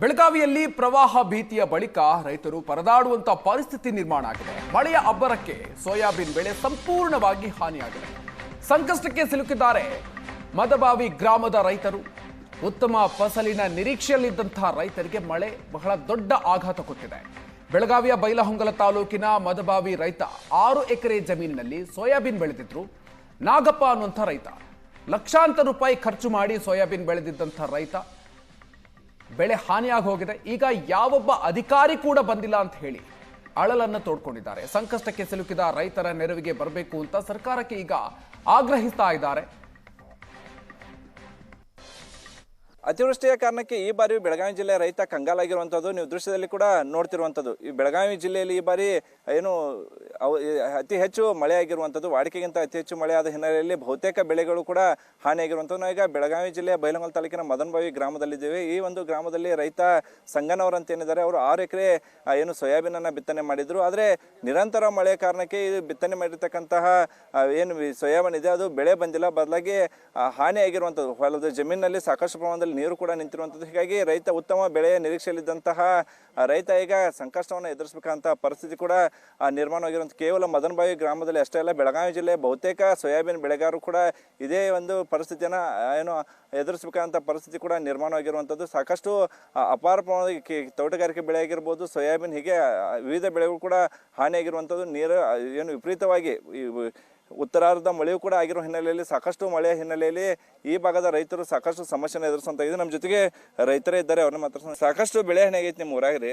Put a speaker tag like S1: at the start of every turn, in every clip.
S1: ಬೆಳಗಾವಿಯಲ್ಲಿ ಪ್ರವಾಹ ಭೀತಿಯ ಬಳಿಕ ರೈತರು ಪರದಾಡುವಂತ ಪರಿಸ್ಥಿತಿ ನಿರ್ಮಾಣ ಆಗಿದೆ. ಮಳೆಯ ಅಬ್ಬರಕ್ಕೆ ಸೋಯಾಬೀನ್ ಬೆಳೆ ಸಂಪೂರ್ಣವಾಗಿ ಹಾನಿಯಾಗಿದೆ. ಸಂಕಷ್ಟಕ್ಕೆ ಸಿಲುಕಿದ್ದಾರೆ ಮದಬಾವಿ ಗ್ರಾಮದ ರೈತರು. ಉತ್ತಮ ಫಸಲಿನ ನಿರೀಕ್ಷೆಯಲ್ಲಿದ್ದಂತಹ ರೈತರಿಗೆ ಮಳೆ ಬಹಳ ದೊಡ್ಡ ಆಘಾತ ಕೊಟ್ಟಿದೆ. ಬೆಳಗಾವಿಯ ಬೈಲಹೊಂಗಲ ತಾಲೂಕಿನ ಮದಬಾವಿ ರೈತ 6 ಎಕರೆ ಜಮೀನಿನಲ್ಲಿ ಸೋಯಾಬೀನ್ ಬೆಳೆದಿದ್ರು. ನಾಗಪ್ಪ ಅನ್ನುವಂಥ ರೈತ ಲಕ್ಷಾಂತರ ರೂಪಾಯಿ ಖರ್ಚು ಮಾಡಿ ಸೋಯಾಬೀನ್ ಬೆಳೆದಿದ್ದಂಥ ರೈತ ಬೆಳೆ ಹಾನಿಯಾಗಿ ಹೋಗಿದೆ. ಈಗ ಯಾವೊಬ್ಬ ಅಧಿಕಾರಿ ಕೂಡ ಬಂದಿಲ್ಲ ಅಂತ ಹೇಳಿ ಅಳಲನ್ನು ತೋಡ್ಕೊಂಡಿದ್ದಾರೆ. ಸಂಕಷ್ಟಕ್ಕೆ ಸಿಲುಕಿದ ರೈತರ ನೆರವಿಗೆ ಬರಬೇಕು ಅಂತ ಸರ್ಕಾರಕ್ಕೆ ಈಗ ಆಗ್ರಹಿಸ್ತಾ ಇದ್ದಾರೆ.
S2: ಅತಿವೃಷ್ಟಿಯ ಕಾರಣಕ್ಕೆ ಈ ಬಾರಿ ಬೆಳಗಾವಿ ಜಿಲ್ಲೆಯ ರೈತ ಕಂಗಾಲಾಗಿರುವಂಥದ್ದು ನೀವು ದೃಶ್ಯದಲ್ಲಿ ಕೂಡ ನೋಡ್ತಿರುವಂಥದ್ದು. ಈ ಬೆಳಗಾವಿ ಜಿಲ್ಲೆಯಲ್ಲಿ ಈ ಬಾರಿ ಏನು ಅತಿ ಹೆಚ್ಚು ಮಳೆ ಆಗಿರುವಂಥದ್ದು, ವಾಡಿಕೆಗಿಂತ ಅತಿ ಹೆಚ್ಚು ಮಳೆ ಆದ ಹಿನ್ನೆಲೆಯಲ್ಲಿ ಬಹುತೇಕ ಬೆಳೆಗಳು ಕೂಡ ಹಾನಿಯಾಗಿರುವಂಥದ್ದು. ನಾವು ಈಗ ಬೆಳಗಾವಿ ಜಿಲ್ಲೆಯ ಬೈಲಹೊಂಗಲ ತಾಲೂಕಿನ ಮದನಬಾವಿ ಗ್ರಾಮದಲ್ಲಿದ್ದೇವೆ. ಈ ಒಂದು ಗ್ರಾಮದಲ್ಲಿ ರೈತ ಸಂಗನವರು ಅಂತ ಏನಿದ್ದಾರೆ, ಅವರು 6 ಎಕರೆ ಏನು ಸೋಯಾಬೀನನ್ನು ಬಿತ್ತನೆ ಮಾಡಿದ್ರು. ಆದರೆ ನಿರಂತರ ಮಳೆ ಕಾರಣಕ್ಕೆ ಇದು ಬಿತ್ತನೆ ಮಾಡಿರ್ತಕ್ಕಂತಹ ಏನು ಸೋಯಾಬೀನ್ ಇದೆ ಅದು ಬೆಳೆ ಬಂದಿಲ್ಲ, ಬದಲಾಗಿ ಹಾನಿಯಾಗಿರುವಂಥದ್ದು. ಹೊಲದ ಜಮೀನಿನಲ್ಲಿ ಸಾಕಷ್ಟು ಪ್ರಮಾಣದಲ್ಲಿ ನೀರು ಕೂಡ ನಿಂತಿರುವಂಥದ್ದು. ಹೀಗಾಗಿ ರೈತ ಉತ್ತಮ ಬೆಳೆಯ ನಿರೀಕ್ಷೆಯಲ್ಲಿದ್ದಂತಹ ರೈತ ಈಗ ಸಂಕಷ್ಟವನ್ನು ಎದುರಿಸಬೇಕಂತ ಪರಿಸ್ಥಿತಿ ಕೂಡ ನಿರ್ಮಾಣವಾಗಿರುವಂಥ ಕೇವಲ ಮದನಬಾವಿ ಗ್ರಾಮದಲ್ಲಿ ಅಷ್ಟೇ ಅಲ್ಲ, ಬೆಳಗಾವಿ ಜಿಲ್ಲೆಯ ಬಹುತೇಕ ಸೋಯಾಬೀನ್ ಬೆಳೆಗಾರರು ಕೂಡ ಇದೇ ಒಂದು ಪರಿಸ್ಥಿತಿಯನ್ನು ಏನು ಎದುರಿಸಬೇಕಂತ ಪರಿಸ್ಥಿತಿ ಕೂಡ ನಿರ್ಮಾಣವಾಗಿರುವಂಥದ್ದು. ಸಾಕಷ್ಟು ಅಪಾರ ಪ್ರಮಾಣದ ತೋಟಗಾರಿಕೆ ಬೆಳೆ ಆಗಿರ್ಬೋದು, ಸೋಯಾಬೀನ್, ಹೀಗೆ ವಿವಿಧ ಬೆಳೆಗಳು ಕೂಡ ಹಾನಿಯಾಗಿರುವಂಥದ್ದು. ನೀರು ಏನು ವಿಪರೀತವಾಗಿ ಉತ್ತರಾರ್ಧ ಮಳೆಯೂ ಕೂಡ ಆಗಿರೋ ಹಿನ್ನೆಲೆಯಲ್ಲಿ, ಸಾಕಷ್ಟು ಮಳೆಯ ಹಿನ್ನೆಲೆಯಲ್ಲಿ ಈ ಭಾಗದ ರೈತರು ಸಾಕಷ್ಟು ಸಮಸ್ಯೆನ ಎದುರಿಸುವಂತಾಗಿದೆ. ನಮ್ಮ ಜೊತೆಗೆ ರೈತರೇ ಇದ್ದಾರೆ, ಅವ್ರನ್ನ ಮಾತ್ರ. ಸಾಕಷ್ಟು ಬೆಳೆ ಹಾನಿ ಆಗೈತಿ ನಿಮ್ಮ ಊರಾಗ್ರಿ,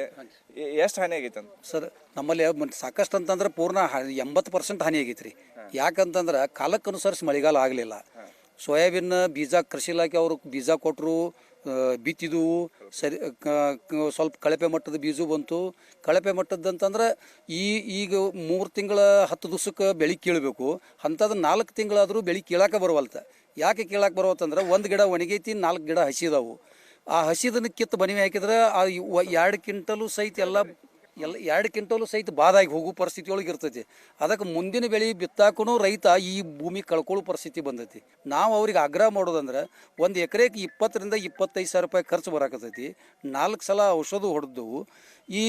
S2: ಎಷ್ಟು ಹಾನಿ ಆಗೈತೆ ಅಂತ?
S3: ಸರ್, ನಮ್ಮಲ್ಲಿ ಸಾಕಷ್ಟು ಅಂತಂದ್ರೆ ಪೂರ್ಣ 80% ಹಾನಿ ಆಗೈತೆ ರೀ. ಯಾಕಂತಂದ್ರೆ ಕಾಲಕ್ಕೆ ಅನುಸರಿಸಿ ಮಳೆಗಾಲ ಆಗಲಿಲ್ಲ. ಸೋಯಾಬೀನ್ ಬೀಜ ಕೃಷಿ ಇಲಾಖೆ ಅವರು ಬೀಜ ಕೊಟ್ಟರು, ಬಿತ್ತಿದ್ವು, ಸರಿ ಸ್ವಲ್ಪ ಕಳಪೆ ಮಟ್ಟದ ಬೀಜ ಬಂತು. ಕಳಪೆ ಮಟ್ಟದಂತಂದ್ರೆ ಈಗ 3 ತಿಂಗಳ 10 ದಿವಸಕ್ಕೆ ಬೆಳೆ ಕೀಳಬೇಕು, ಅಂಥದ್ದು 4 ತಿಂಗಳಾದರೂ ಬೆಳೆ ಕೀಳಕ್ಕೆ ಬರುವಲ್ತ. ಯಾಕೆ ಕೀಳಕ್ಕೆ ಬರುವತ್ತಂದ್ರೆ 1 ಗಿಡ ಒಣಗೈತಿ, 4 ಗಿಡ ಹಸಿದವು. ಆ ಹಸಿದನ್ನು ಕಿತ್ತು ಬನಿವೆ ಹಾಕಿದ್ರೆ 2 ಕ್ವಿಂಟಲು ಸಹಿತ ಎಲ್ಲ 2 ಕ್ವಿಂಟಲು ಸಹಿತ ಬಾದಾಗಿ ಹೋಗೋ ಪರಿಸ್ಥಿತಿ ಒಳಗೆ ಇರ್ತೈತಿ. ಅದಕ್ಕೆ ಮುಂದಿನ ಬೆಳೆ ಬಿತ್ತಾಕೂ ರೈತ ಈ ಭೂಮಿ ಕಳ್ಕೊಳ್ಳೋ ಪರಿಸ್ಥಿತಿ ಬಂದೈತಿ. ನಾವು ಅವ್ರಿಗೆ ಆಗ್ರಹ ಮಾಡೋದಂದ್ರೆ 1 ಎಕರೆಗೆ 20,000 ರಿಂದ 25,000 ರೂಪಾಯಿ ಖರ್ಚು ಬರಾಕತ್ತೈತಿ. 4 ಸಲ ಔಷಧ ಹೊಡೆದವು. ಈ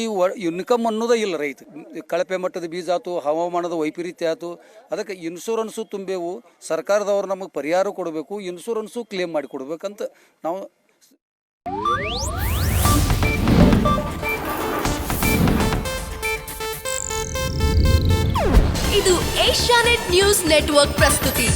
S3: ಇನ್ಕಮ್ ಅನ್ನೋದೇ ಇಲ್ಲ ರೈತ. ಕಳಪೆ ಮಟ್ಟದ ಬೀಜ ಆಯ್ತು, ಹವಾಮಾನದ ವೈಪರೀತ್ಯ ಆಯ್ತು, ಅದಕ್ಕೆ ಇನ್ಶೂರೆನ್ಸು ತುಂಬೆವು. ಸರ್ಕಾರದವ್ರು ನಮಗೆ ಪರಿಹಾರ ಕೊಡಬೇಕು, ಇನ್ಶೂರೆನ್ಸು ಕ್ಲೇಮ್ ಮಾಡಿ ಕೊಡ್ಬೇಕಂತ ನಾವು.
S4: ಇದು ಏಷ್ಯಾನೆಟ್ ನ್ಯೂಸ್ ನೆಟ್ವರ್ಕ್ ಪ್ರಸ್ತುತಿ.